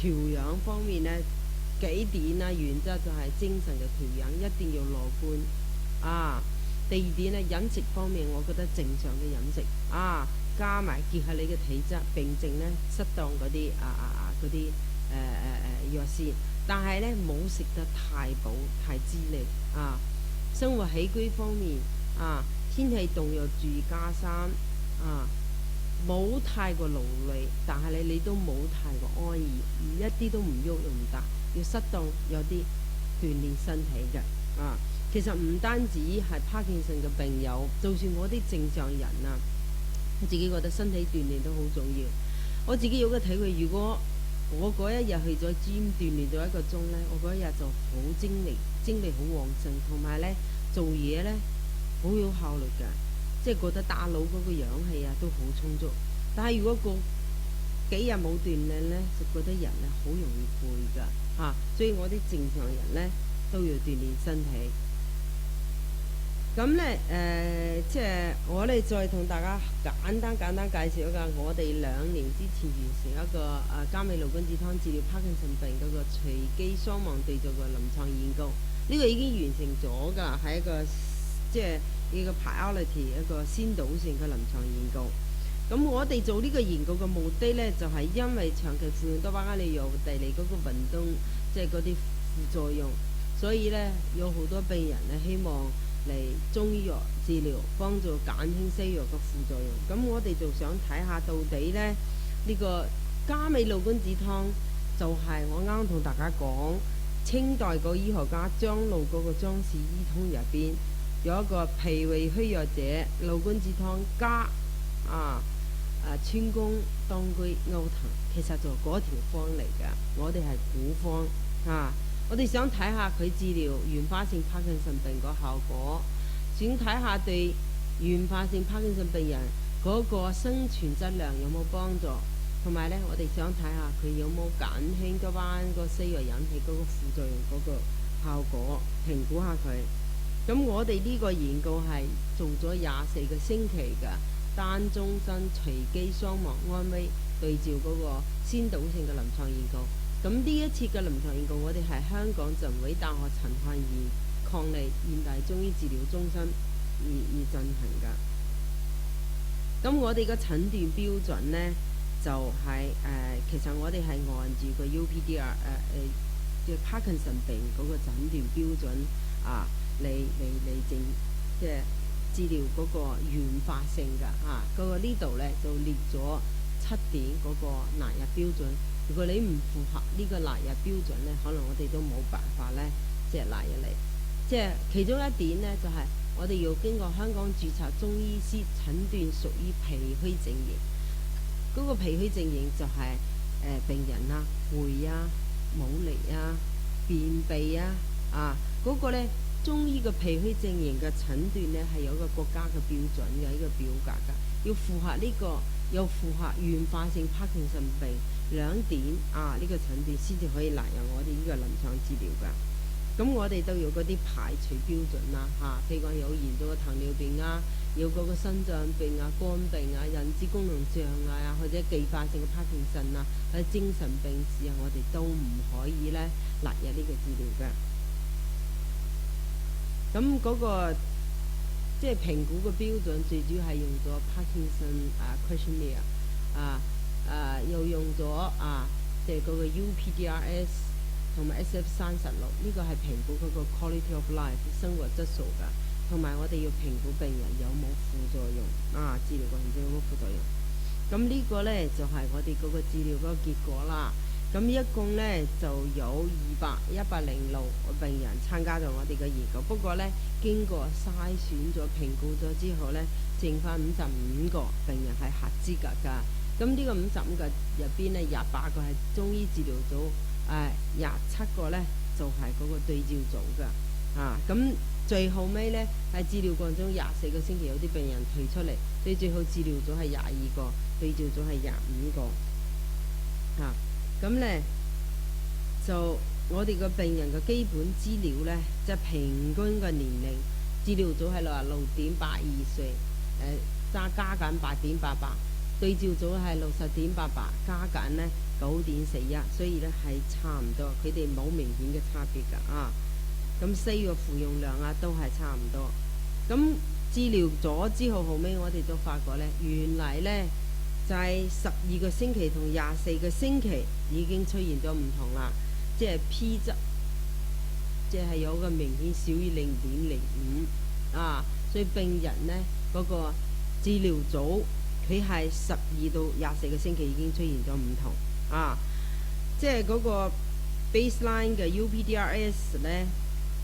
調養方面呢，幾點啦，原則就係精神嘅調養一定要樂觀啊。第二點呢，飲食方面，我覺得正常嘅飲食啊，加埋結合你嘅體質，並正呢適當嗰啲嗰啲藥膳，但係呢冇食得太補太滋膩啊。生活起居方面啊，天氣凍又注意加衫啊，冇太過勞累，但係你都冇太過安逸，一啲都唔喐又唔得，要適當有啲鍛鍊身體嘅啊。其實唔單止係帕金遜嘅病友，就算我啲正常人啊，我自己覺得身體鍛鍊都好重要。我自己有個體會，如果我嗰一日去咗 gym 鍛鍊咗1個鐘呢，我嗰一日就好精力好旺盛，同埋呢做嘢呢好有效率㗎，即係覺得大腦嗰個氧氣啊都好充足。但係如果個幾日冇鍛鍊呢，就覺得人呢好容易攰㗎嚇，所以我啲正常人呢都要鍛鍊身體。咁呢，即係我哋再同大家簡單介紹一個我哋2年之前完成一個嘉美盧君子湯治療帕金遜病嗰個隨機雙盲對照嘅臨床研究。呢個已經完成咗㗎，係一個即係一個 priority 一個先導性嘅臨床研究。咁我哋做呢個研究嘅目的呢，就係因為長期服用多巴胺利藥帶嚟嗰個運動即係嗰啲副作用，所以呢有好多病人呢希望嚟中醫藥治療，幫助減輕西藥嘅副作用。咁我哋就想睇下到底呢，呢個嘉美盧君子湯就係我啱啱同大家講，清代個醫學家張路嗰個《張氏醫通》入邊有一個脾胃虛弱者盧君子湯加川芎、當歸、歐藤，其實就嗰條方嚟㗎。我哋係古方啊。我哋想睇下佢治療原發性帕金遜病個效果，想睇下對原發性帕金遜病人嗰個生存質量有冇幫助，同埋呢，我哋想睇下佢有冇減輕多巴胺個西藥引起嗰個副作用嗰個效果，評估下佢。咁我哋呢個研究係做咗24個星期嘅單終身隨機雙盲安慰對照嗰個先導性嘅臨床研究。咁呢一次嘅臨床研究，我哋係香港浸會大學陳漢儀伉儷現代中醫治療中心而進行㗎。咁我哋嘅診斷標準呢，就係其實我哋係按住個 UPDR 叫帕金遜病嗰個診斷標準嚟即係治療嗰個原發性㗎嚇。嗰個呢度呢，就列咗7點嗰個納入標準。如果你唔符合呢個納入標準呢，可能我哋都冇辦法呢，即係納入嚟。即係其中一點呢，就係我哋要經過香港註冊中醫師診斷屬於脾虛症型。嗰個脾虛症型就係病人啊、攰啊、冇力啊、便秘啊嗰個呢，中醫嘅脾虛症型嘅診斷呢，係有一個國家嘅標準嘅一個表格㗎，要符合呢個，又符合原發性帕金遜病2點呢個診斷先至可以納入我哋呢個臨床治療㗎。咁我哋都有嗰啲排除標準啦譬如講有嚴重嘅糖尿病有嗰個心臟病肝病認知功能障礙或者繼發性嘅帕金遜或者精神病史我哋都唔可以咧納入呢個治療㗎。咁嗰個即係評估嘅標準，最主要係用咗帕金遜questionnaire 又用咗即係嗰個 UPDRS 同埋 SF36，呢個係評估嗰個 quality of life 生活質素㗎，同埋我哋要評估病人有冇副作用治療過程中有冇副作用。咁呢個呢，就係我哋嗰個治療嗰個結果啦。咁一共呢，就有106個病人參加咗我哋嘅研究，不過呢，經過篩選咗評估咗之後呢，剩翻55個病人係合資格㗎。咁呢個55個入邊呢，28個係中醫治療組，27個呢就係嗰個對照組㗎。咁最後尾呢，喺治療過程中24個星期有啲病人退出嚟，所以最後治療組係22個，對照組係25個。咁呢，就我哋個病人嘅基本資料呢，即係平均嘅年齡，治療組係66.82歲，加緊8.88，對照組係60.88，加減呢9.41，所以呢係差唔多，佢哋冇明顯嘅差別㗎啊。咁4個服用量啊都係差唔多。咁治療咗之後，後尾我哋就發覺呢，原來呢就係12個星期同24個星期已經出現咗唔同啦，即係 P 值，即係有個明顯少於0.05啊，所以病人呢嗰個治療組佢係12到24個星期已經出現咗唔同啊，即係嗰個 baseline 嘅 UPDRS 呢，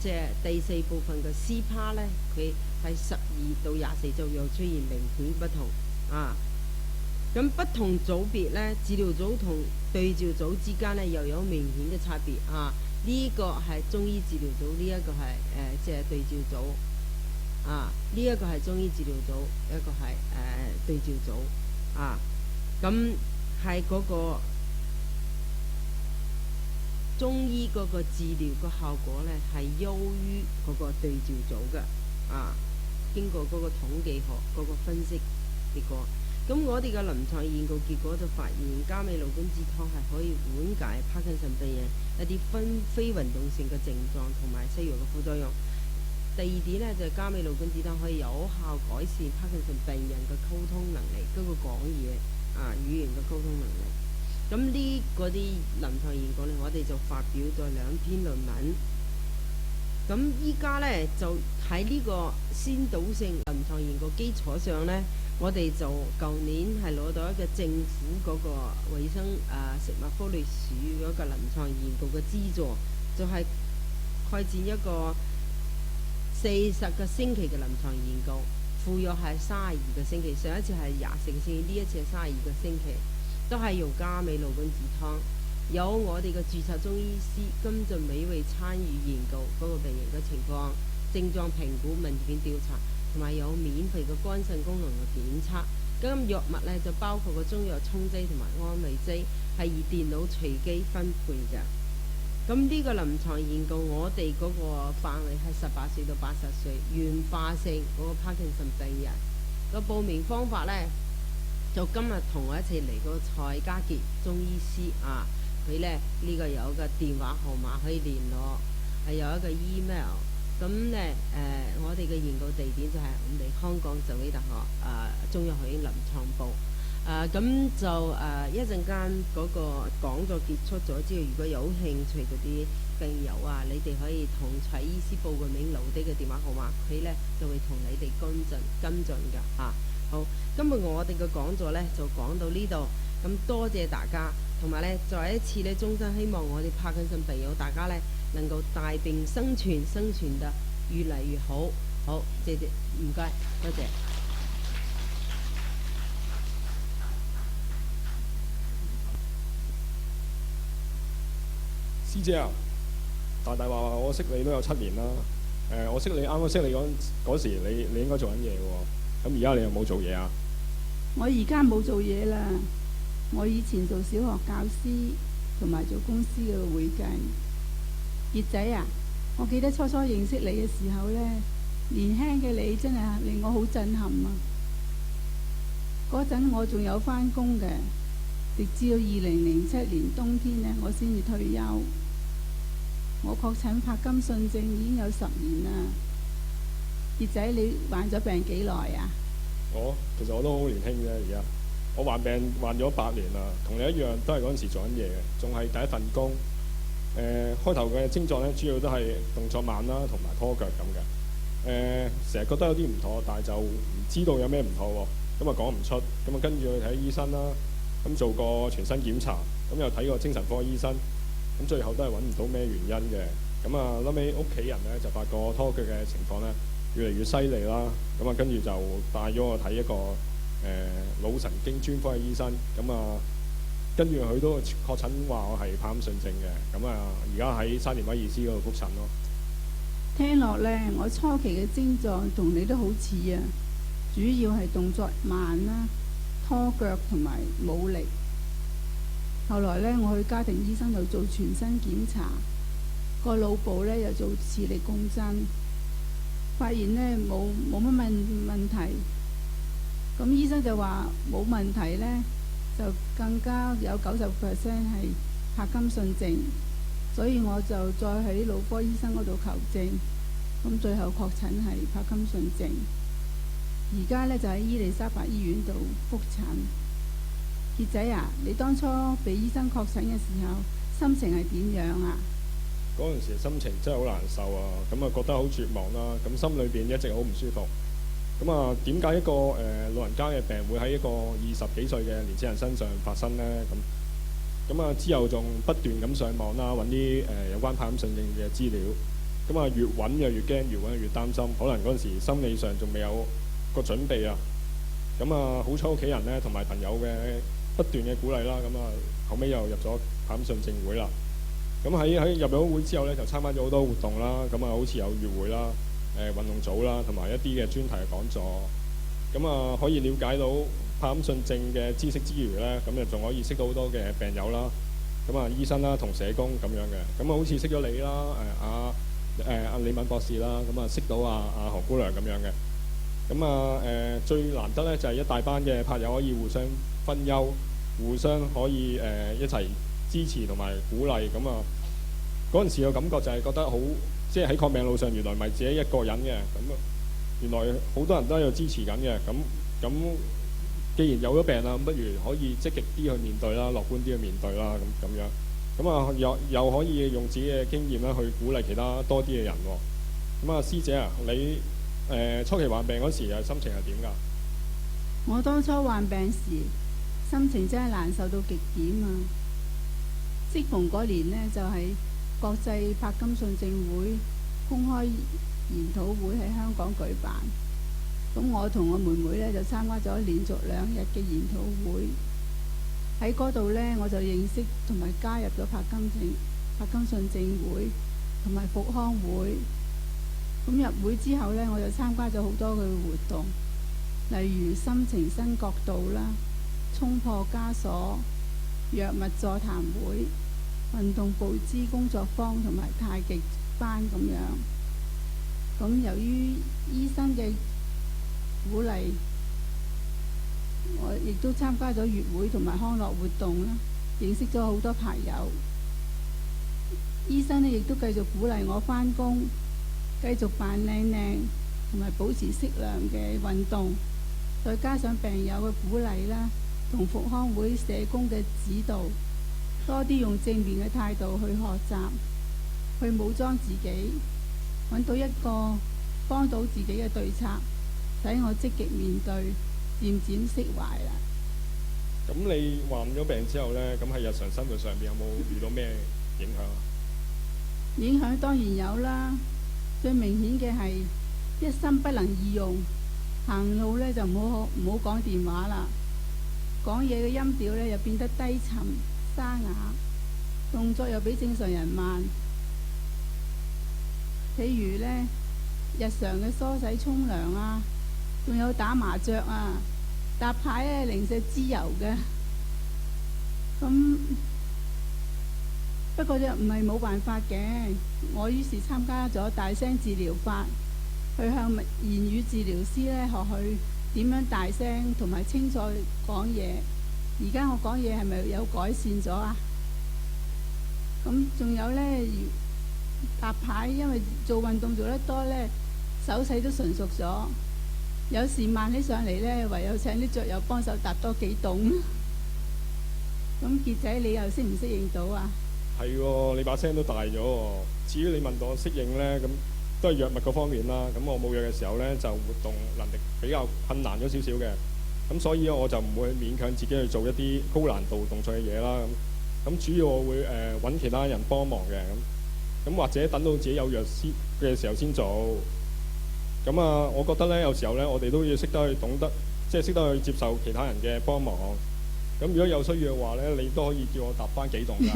即係第4部分嘅 CPA 呢，佢係12到24就又出現明顯不同啊。咁不同組別呢，治療組同對照組之間呢，又有明顯嘅差別啊。呢個係中醫治療組，呢一個係即係對照組啊。呢一個係中醫治療組，一個係對照組啊。咁係嗰個中醫嗰個治療個效果呢，係優於嗰個對照組嘅啊。經過嗰個統計學嗰個分析結果。咁我哋嘅臨床研究結果就發現，加美魯根治湯係可以緩解帕金遜病人一啲非運動性嘅症狀同埋西藥嘅副作用。第二點呢，就係加美魯根治湯可以有效改善帕金遜病人嘅溝通能力，嗰個講嘢語言嘅溝通能力。咁呢嗰啲臨床研究呢，我哋就發表咗2篇論文。咁依家呢，就喺呢個先導性臨床研究基礎上呢，我哋就舊年係攞到一個政府嗰個衞生食物福利署嗰個臨床研究嘅資助，就係開展一個40個星期嘅臨床研究，附約係32個星期，上一次係24個星期，呢一次係32個星期，都係用加美魯根治湯。有我哋嘅註冊中醫師金俊美為參與研究嗰個病人嘅情況、症狀評估、問卷調查，同埋有免費嘅肝腎功能嘅檢測。咁藥物呢，就包括個中藥沖劑同埋安慰劑，係以電腦隨機分配嘅。咁呢個臨床研究，我哋嗰個範圍係18歲到80歲，原發性嗰個帕金遜病人。個報名方法呢，就今日同我一齊嚟個蔡家傑中醫師啊。佢呢，呢個有個電話號碼可以聯絡，係有一個 email。咁呢，我哋嘅研究地點就係我哋香港浸會大學中藥學院臨床部。咁就一陣間嗰個講座結束咗之後，如果有興趣嗰啲病友啊，你哋可以同蔡醫師報個名，留低個電話號碼，佢呢就會同你哋跟進㗎啊。好，今日我哋嘅講座呢就講到呢度，咁多謝大家，同埋呢再一次呢，衷心希望我哋帕金遜病友大家呢能夠大病生存得越嚟越好。好，謝謝，唔該，多謝。師姐啊，大話我識你都有7年啦。我識你啱啱識你嗰時，你應該做緊嘢喎。咁而家你有冇做嘢啊？我而家冇做嘢啦。我以前做小學教師，同埋做公司嘅會計。葉仔啊，我記得初認識你嘅時候呢，年輕嘅你真係令我好震撼啊！嗰陣我仲有返工嘅，直至到2007年冬天呢，我先至退休。我確診帕金遜症已經有10年啦。葉仔，你患咗病幾耐啊？其實我都好年輕啫，而家我患咗8年啦，同你一樣都係嗰陣時做緊嘢嘅，仲係第一份工。開頭嘅症狀呢，主要都係動作慢啦，同埋拖腳咁嘅。成日覺得有啲唔妥，但係就唔知道有咩唔妥喎，咁啊講唔出，咁啊跟住去睇醫生啦，咁做過全身檢查，咁又睇過精神科醫生。咁最後都係揾唔到咩原因嘅，咁啊後尾屋企人呢，就發覺拖腳嘅情況呢越嚟越犀利啦，咁啊跟住就帶咗我睇一個腦神經專科嘅醫生，咁啊跟住佢都確診話我係帕金遜症嘅，咁啊而家喺沙田威爾斯嗰度復診咯。聽落呢，我初期嘅症狀同你都好似啊，主要係動作慢啦、拖腳同埋冇力。後來呢，我去家庭醫生度做全身檢查，個腦部呢又做磁力共振，發現呢冇乜問題。咁醫生就話冇問題呢，就更加有90%係柏金遜症，所以我就再喺腦科醫生嗰度求證，咁最後確診係柏金遜症。而家呢，就喺伊利沙伯醫院度覆診。傑仔啊，你當初被醫生確診嘅時候，心情係點樣啊？嗰陣時心情真係好難受啊，咁啊覺得好絕望啦，咁心裏邊一直好唔舒服。咁啊，點解一個老人家嘅病會喺一個20幾歲嘅年輕人身上發生呢？咁啊之後仲不斷咁上網啦，揾啲有關柏金遜症嘅資料。咁啊越揾就越驚，越揾就越擔心。可能嗰陣時心理上仲未有個準備啊。咁啊好彩屋企人呢同埋朋友嘅不斷嘅鼓勵啦。咁啊後尾又入咗柏金遜症會啦。咁喺入咗會之後呢，就參加咗好多活動啦。咁啊好似有月會啦。運動組啦，同埋一啲嘅專題嘅講座，咁啊可以了解到柏金遜症嘅知識之餘呢，咁就仲可以識到好多嘅病友啦，咁啊醫生啦同社工咁樣嘅，咁啊好似識咗你啦，阿李敏博士啦，咁啊識到阿何姑娘咁樣嘅，咁啊最難得呢，就係一大班嘅柏友可以互相分憂，互相可以一齊支持同埋鼓勵，咁啊嗰陣時嘅感覺就係覺得好。即係喺抗病路上，原來唔係自己一個人嘅，咁原來好多人都喺度支持緊嘅，咁既然有咗病啦，不如可以積極啲去面對啦，樂觀啲去面對啦，咁樣，咁啊又可以用自己嘅經驗啦去鼓勵其他多啲嘅人喎。咁啊師姐啊，你初期患病嗰時嘅心情係點㗎？我當初患病時，心情真係難受到極點啊！適逢嗰年呢，就係國際柏金遜症會公開研討會喺香港舉辦，咁我同我妹妹呢，就參加咗連續2日嘅研討會。喺嗰度呢，我就認識同埋加入咗柏金遜症會同埋復康會。咁入會之後呢，我就參加咗好多嘅活動，例如心情新角度啦、衝破枷鎖、藥物座談會、運動步姿工作坊同埋太極班咁樣。咁由於醫生嘅鼓勵，我亦都參加咗月會同埋康樂活動啦，認識咗好多朋友。醫生呢亦都繼續鼓勵我返工，繼續扮靚靚同埋保持適量嘅運動，再加上病友嘅鼓勵啦，同復康會社工嘅指導，多啲用正面嘅態度去學習，去武裝自己，揾到一個幫到自己嘅對策，使我積極面對，漸漸釋懷啦。咁你患咗病之後呢，咁喺日常生活上邊有冇遇到咩影響啊？影響當然有啦，最明顯嘅係一心不能二用，行路呢就唔好講電話啦，講嘢嘅音調呢又變得低沉沙啞，動作又比正常人慢。譬如呢，日常嘅梳洗沖涼啊，仲有打麻雀啊、搭牌呢，零舍滋油嘅。咁不過就唔係冇辦法嘅，我於是參加咗大聲治療法，去向言語治療師呢學去點樣大聲同埋清楚講嘢。而家我講嘢係咪有改善咗啊？咁仲有呢，搭牌，因為做運動做得多呢，手勢都純熟咗。有時慢起上嚟呢，唯有請啲雀友幫手搭多幾棟。咁傑仔，你又適唔適應到啊？係喎，你把聲都大咗喎。至於你問到我適應呢，咁都係藥物嗰方面啦。咁我冇藥嘅時候呢，就活動能力比較困難咗少少嘅。咁所以我就唔會勉強自己去做一啲高難度動作嘅嘢啦。咁主要我會揾其他人幫忙嘅。咁或者等到自己有藥嘅時候先做。咁啊，我覺得呢，有時候呢，我哋都要識得去懂得，即係識得去接受其他人嘅幫忙。咁如果有需要嘅話呢，你都可以叫我搭翻幾棟㗎。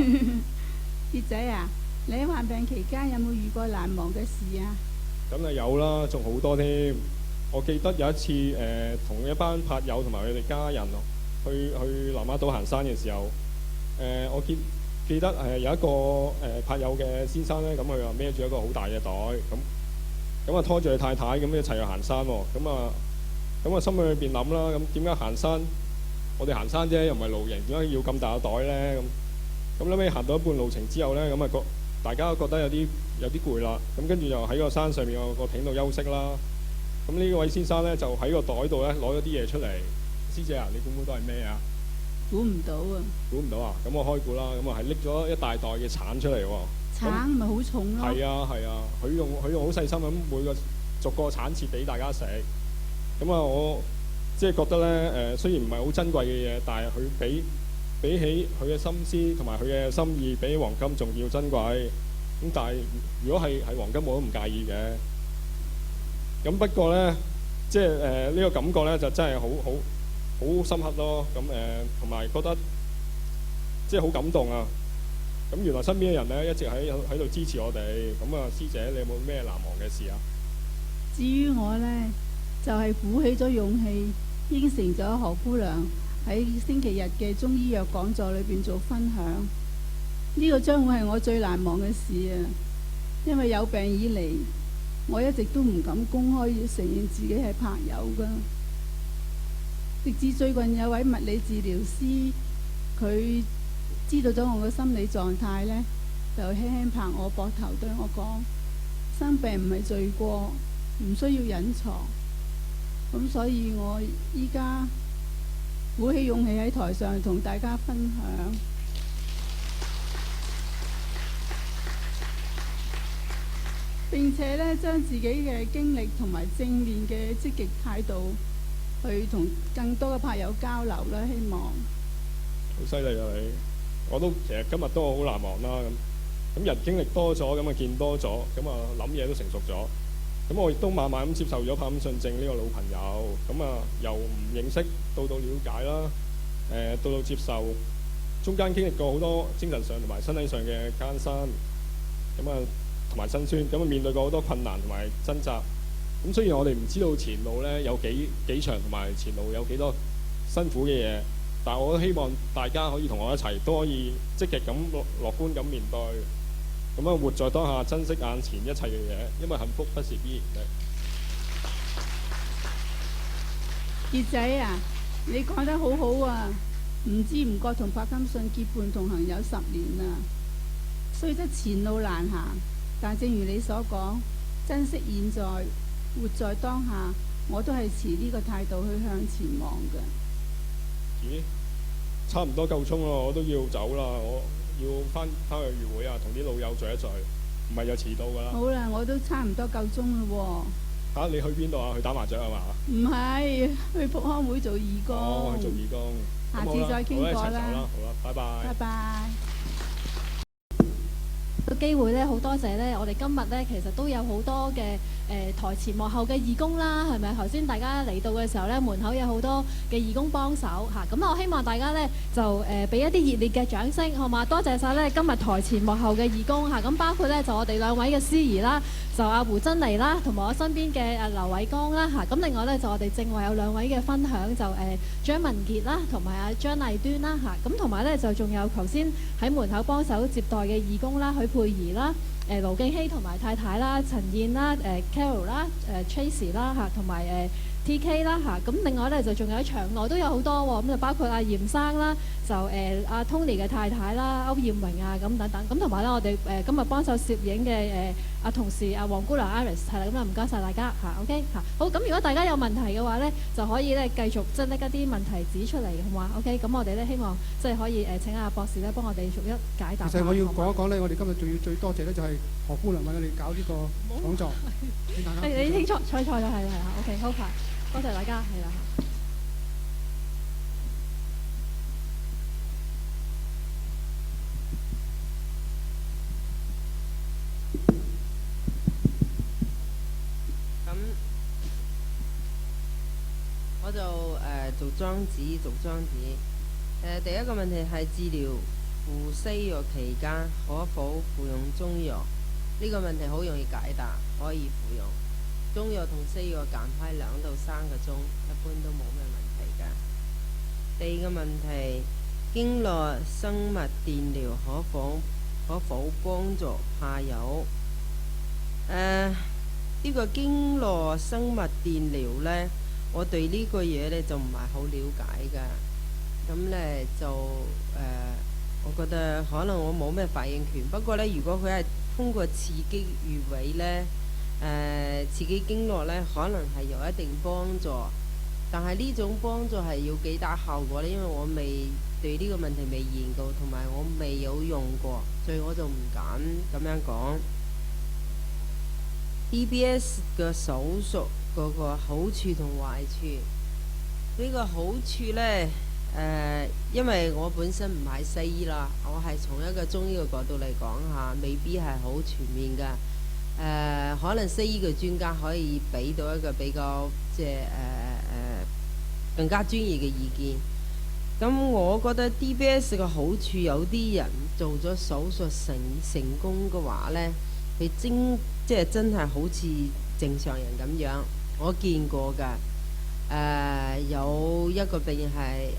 傑仔啊，你喺患病期間有冇遇過難忘嘅事啊？咁啊有啦，仲好多添。我記得有一次同一班柏友同埋佢哋家人去南丫島行山嘅時候，我記得有一個柏友嘅先生呢，咁佢話孭住一個好大嘅袋，咁啊拖住佢太太咁一齊去行山喎。咁咁我心裏邊諗啦，咁點解行山？我哋行山啫，又唔係露營，點解要咁大個袋咧？咁後尾行到一半路程之後咧，咁啊大家都覺得有啲攰啦。咁跟住又喺個山上面個艇度休息啦。咁呢位先生咧就喺個袋度咧攞咗啲嘢出嚟。師姐啊，你估唔估到係咩啊？估唔到啊！估唔到啊！咁我開估啦。咁啊係拎咗一大袋嘅橙出嚟喎。橙咪好重咯。係啊係啊，佢用好細心咁逐個橙切俾大家食。咁啊我即係覺得咧雖然唔係好珍貴嘅嘢，但係佢比起佢嘅心思同埋佢嘅心意，比起黃金仲要珍貴。咁但係如果係黃金，我都唔介意嘅。咁不過咧，即係呢個感覺咧，就真係好深刻咯。咁同埋覺得即係好感動啊。咁原來身邊嘅人咧一直喺度支持我哋。咁啊，師姐你有冇咩難忘嘅事啊？至於我咧，就係鼓起咗勇氣，應承咗何姑娘喺星期日嘅中醫藥講座裏邊做分享。呢個將會係我最難忘嘅事啊！因為有病以嚟，我一直都唔敢公開承認自己係拍友噶。直至最近有位物理治療師，佢知道咗我嘅心理狀態呢，就輕輕拍我膊頭對我講：生病唔係罪過，唔需要隱藏。咁所以我依家鼓起勇氣喺台上同大家分享，並且呢將自己嘅經歷同埋正面嘅積極態度去同更多嘅朋友交流啦。希望好犀利啊你！我都其實今日都好難忘啦。咁人經歷多咗，咁啊見多咗，咁啊諗嘢都成熟咗。咁我亦都慢慢咁接受咗柏金遜症呢個老朋友。咁啊由唔認識到了解啦，到接受，中間經歷過好多精神上同埋身體上嘅艱辛，咁啊同埋辛酸，咁啊面對過好多困難同埋掙扎。咁雖然我哋唔知道前路咧有幾長，同埋前路有幾多辛苦嘅嘢，但係我都希望大家可以同我一齊，都可以積極咁樂觀咁面對，咁啊活在當下，珍惜眼前一切嘅嘢，因為幸福不是必然嘅。傑仔啊，你講得好好啊！唔知唔覺同柏金遜結伴同行有10年啦。雖則前路難行，但正如你所講，珍惜現在，活在當下，我都係持呢個態度去向前望嘅。咦？差唔多夠鐘咯，我都要走啦，我要翻去預會啊，同啲老友聚一聚，唔係就遲到㗎啦。好啦，我都差唔多夠鐘咯喎。你去邊度啊？去打麻雀係嘛？唔係，去福康會做義工。哦，去做義工。下次再傾過啦。好啦，拜拜。拜拜。個機會咧，好多謝咧，我哋今日咧其實都有好多嘅台前幕後嘅義工啦，係咪？頭先大家嚟到嘅時候咧，門口有好多嘅義工幫手嚇，咁我希望大家咧就俾一啲熱烈嘅掌聲，好嘛？多謝晒咧今日台前幕後嘅義工嚇，咁包括咧就我哋2位嘅司儀啦，就阿胡珍妮啦，同埋我身邊嘅劉偉剛啦嚇，咁另外咧就我哋正話有2位嘅分享，就張文傑啦，同埋阿張麗端啦嚇，咁同埋咧就仲有頭先喺門口幫手接待嘅義工啦，許佩儀啦。盧敬熙同埋太太啦，陳燕啦，Carol 啦，Tracy 啦嚇，同埋TK 啦嚇，咁另外咧就仲有場內都有好多喎，咁就包括阿嚴生啦，就阿 Tony 嘅太太啦，歐艷榮啊咁等等，咁同埋咧我哋今日幫手攝影嘅阿同事阿黃姑娘 Iris 係啦，咁啊唔該晒大家嚇 ，OK 嚇，好，咁如果大家有問題嘅話咧，就可以咧繼續即係拎一啲問題指出嚟，好嘛 ？OK，咁我哋咧希望即係可以請阿博士咧幫我哋逐一解答。其實我要講一講咧，我哋今日仲要最多謝咧就係何姑娘為我哋搞呢個講座，俾大家。你聽錯咗係啦，OK， 好快。多謝大家，係啦。咁我就做莊子。第一個問題係治療服西藥期間可否服用中藥？呢個問題好容易解答，可以服用。中藥同西藥間開2到3個鐘，一般都冇咩問題㗎。第二個問題，經絡生物電療可否幫助怕友？呢個經絡生物電療呢，我對呢個嘢呢就唔係好了解㗎。咁呢就我覺得可能我冇咩發言權。不過呢，如果佢係通過刺激穴位呢，刺激經絡呢，可能係有一定幫助。但係呢種幫助係要幾大效果呢？因為我未對呢個問題未研究，同埋我未有用過，所以我就唔敢咁樣講。DBS 嘅手術嗰個好處同壞處，呢個好處呢，因為我本身唔係西醫啦，我係從一個中醫嘅角度嚟講下，未必係好全面㗎。可能西醫嘅專家可以俾到一個比較即係更加專業嘅意見。咁我覺得 DBS 嘅好處，有啲人做咗手術成功嘅話呢，佢即係真係好似正常人咁樣。我見過㗎，有一個病人係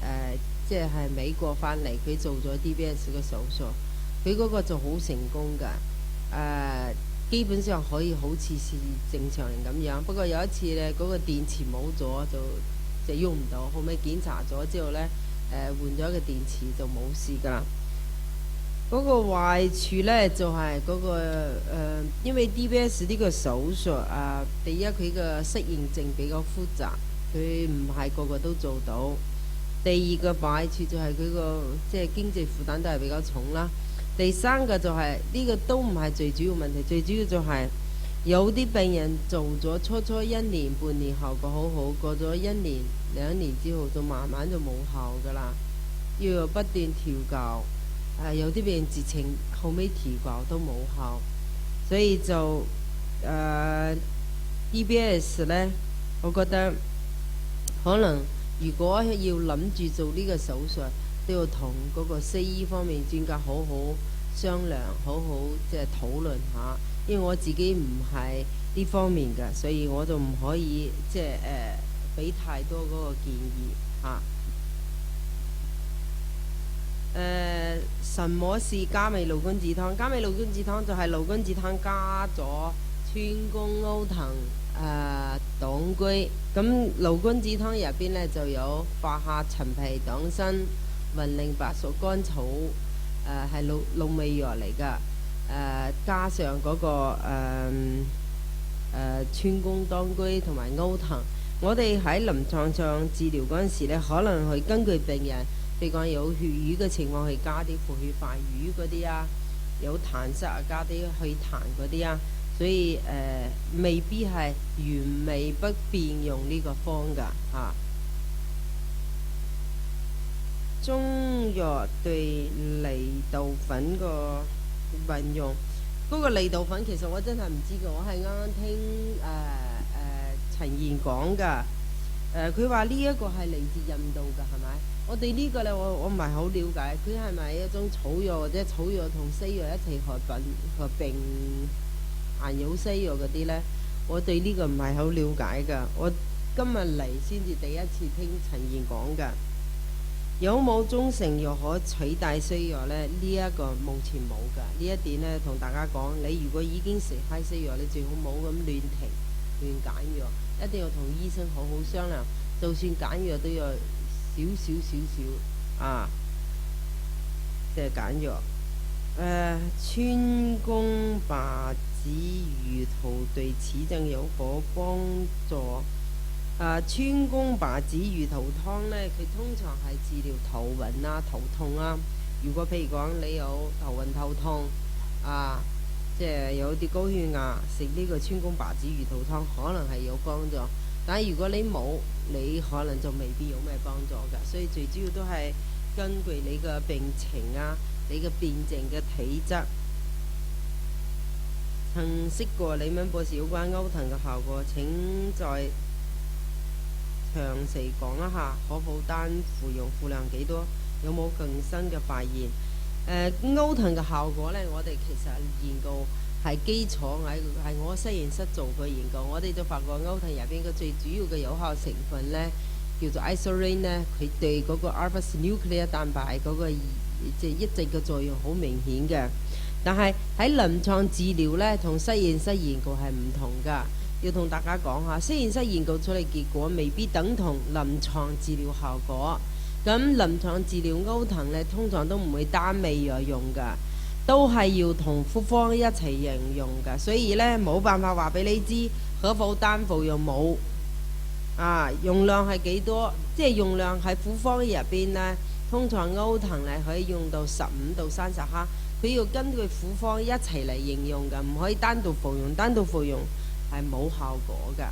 即係美國翻嚟，佢做咗 DBS 嘅手術，佢嗰個就好成功㗎。基本上可以好似是正常人咁樣。不過有一次呢，嗰個電池冇咗，就用唔到。後尾檢查咗之後呢，換咗個電池就冇事㗎啦。嗰個壞處呢，就係嗰個因為 DBS 呢個手術第一佢個適應症比較複雜，佢唔係個個都做到。第二個壞處就係佢個即係經濟負擔都係比較重啦。第三個就係呢個都唔係最主要問題，最主要就係有啲病人做咗初一年半年效果好好，過咗1年2年之後就慢慢就冇效㗎啦，要不斷調教。有啲病人直情後尾調教都冇效，所以就DBS 呢，我覺得可能如果要諗住做呢個手術，都要同嗰個西醫方面專家好好商量，好好即係討論下。因為我自己唔係呢方面嘅，所以我就唔可以即係俾太多嗰個建議嚇。什麼是加味蘆君子湯？加味蘆君子湯就係蘆君子湯加咗川芎、歐藤、黨龜。咁蘆君子湯入邊呢，就有化下陳皮、黨參、雲苓、白術、甘草，係滷味藥嚟㗎。加上嗰個川芎、當歸同埋歐藤。我哋喺臨床上治療嗰陣時呢，可能去根據病人，譬如講有血瘀嘅情況，去加啲活血化瘀嗰啲啊；有痰濕啊，加啲去痰嗰啲啊。所以未必係原味不變用呢個方㗎嚇。中藥對利豆粉個運用，嗰個利豆粉其實我真係唔知㗎，我係啱啱聽陳賢講㗎。佢話呢一個係嚟自印度㗎，係咪？我哋呢個呢，我唔係好了解，佢係咪一種草藥，或者草藥同西藥一齊合併含有西藥嗰啲呢？我對呢個唔係好了解㗎。我今日嚟先至第一次聽陳賢講㗎。有冇中成藥可取代西藥呢？呢一個目前冇㗎。呢一點呢，同大家講，你如果已經食開西藥，你最好冇咁亂停亂揀藥，一定要同醫生好好商量。就算揀藥都要少啊，即係揀藥。川芎、白芷、魚桃對此症有何幫助？川芎、白芷、魚桃湯呢，佢通常係治療頭暈啊、頭痛啊。如果譬如講你有頭暈頭痛即係有啲高血壓，食呢個川芎、白芷、魚桃湯可能係有幫助。但係如果你冇，你可能就未必有咩幫助㗎。所以最主要都係根據你嘅病情啊，你嘅辨證嘅體質。曾識過李敏博士有關歐藤嘅效果，請再詳細講一下，可否單服用，服量幾多？有冇更新嘅發現？歐藤嘅效果呢，我哋其實研究係基礎係我實驗室做過研究，我哋就發覺歐藤入邊個最主要嘅有效成分呢，叫做 isorin 呢，佢對嗰個 alpha-synuclein 蛋白嗰個即係抑制嘅作用好明顯嘅。但係喺臨床治療呢，同實驗室研究係唔同㗎。要同大家講下，實驗室研究出嚟結果未必等同臨床治療效果。咁臨床治療歐藤呢，通常都唔會單味藥用㗎，都係要同複方一齊應用㗎。所以呢，冇辦法話俾你知可否單服用冇。用量係幾多？即係用量喺複方入邊呢，通常歐藤呢可以用到15到30克。佢要根據複方一齊嚟應用㗎，唔可以單獨服用。單獨服用係冇效果㗎。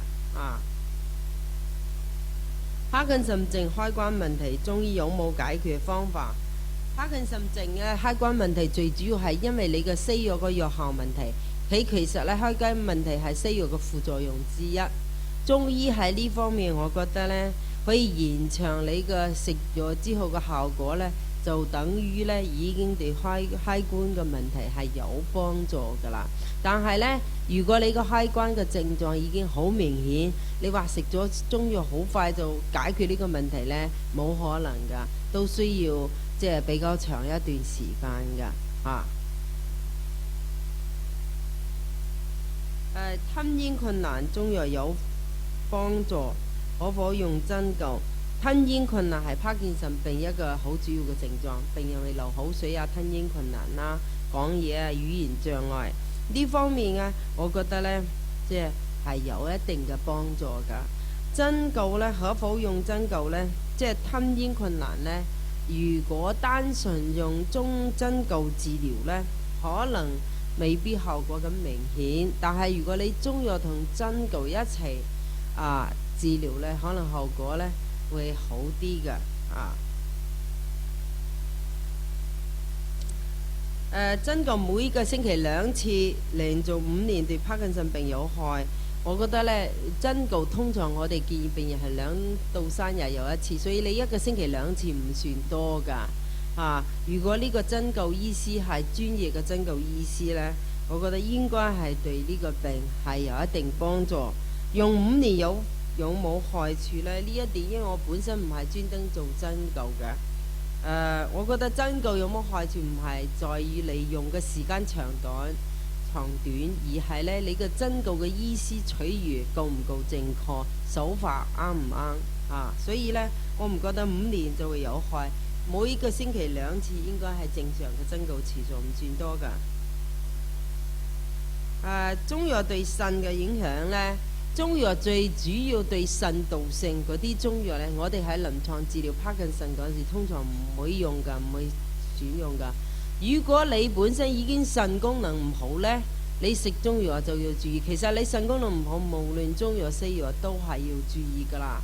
帕金遜症開關問題，中醫有冇解決方法？帕金遜症咧開關問題最主要係因為你嘅西藥個藥效問題。佢其實咧開關問題係西藥嘅副作用之一。中醫喺呢方面，我覺得呢可以延長你嘅食咗之後嘅效果呢，就等於呢已經對開關嘅問題係有幫助㗎啦。但係呢，如果你個開關嘅症狀已經好明顯，你話食咗中藥好快就解決呢個問題呢，冇可能㗎，都需要即係比較長一段時間㗎。吞嚥困難，中藥有幫助，可否用針灸？吞嚥困難係帕金遜病一個好主要嘅症狀，病人會流口水啊、吞嚥困難啦、講嘢啊、語言障礙呢方面啊，我覺得呢，即係有一定嘅幫助㗎。針灸呢，可否用針灸呢？即係吞嚥困難呢，如果單純用中針灸治療呢，可能未必效果咁明顯。但係如果你中藥同針灸一齊治療呢，可能效果呢會好啲㗎。針灸每個星期2次，連續5年對帕金遜病有害。我覺得呢，針灸通常我哋建議病人係2到3日有一次，所以你一個星期2次唔算多㗎。如果呢個針灸醫師係專業嘅針灸醫師呢，我覺得應該係對呢個病係有一定幫助。用5年有冇害處呢？呢一點因為我本身唔係專登做針灸嘅。我覺得針灸有冇害處唔係在於你用嘅時間長短，而係呢你嘅針灸嘅醫師取穴夠唔夠正確，手法啱唔啱。所以呢，我唔覺得5年就會有害。每個星期2次應該係正常嘅針灸次數，唔算多㗎。中藥對腎嘅影響呢？中藥最主要對腎道性嗰啲中藥呢，我哋喺臨床治療帕金遜嗰時通常唔會用㗎，唔會選用㗎。如果你本身已經腎功能唔好呢，你食中藥就要注意。其實你腎功能唔好，無論中藥西藥都係要注意㗎啦。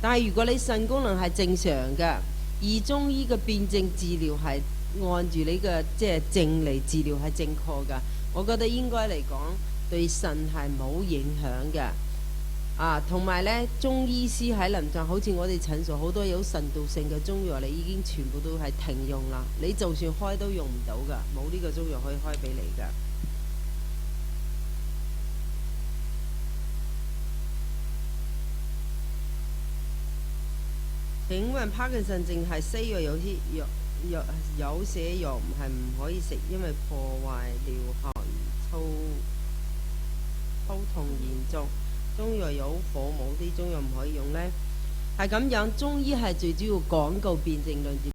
但係如果你腎功能係正常嘅，而中醫嘅辨證治療係按住你嘅即係症嚟治療係正確㗎，我覺得應該嚟講對腎係冇影響嘅。同埋呢，中醫師喺臨床，好似我哋診所好多有腎道性嘅中藥，你已經全部都係停用啦。你就算開都用唔到㗎，冇呢個中藥可以開俾你㗎。請問帕金遜症係西藥有些藥係唔可以食，因為破壞療效而抽痛嚴重。中藥有火冇啲中藥唔可以用呢？係咁樣，中醫係最主要講究辨證論治。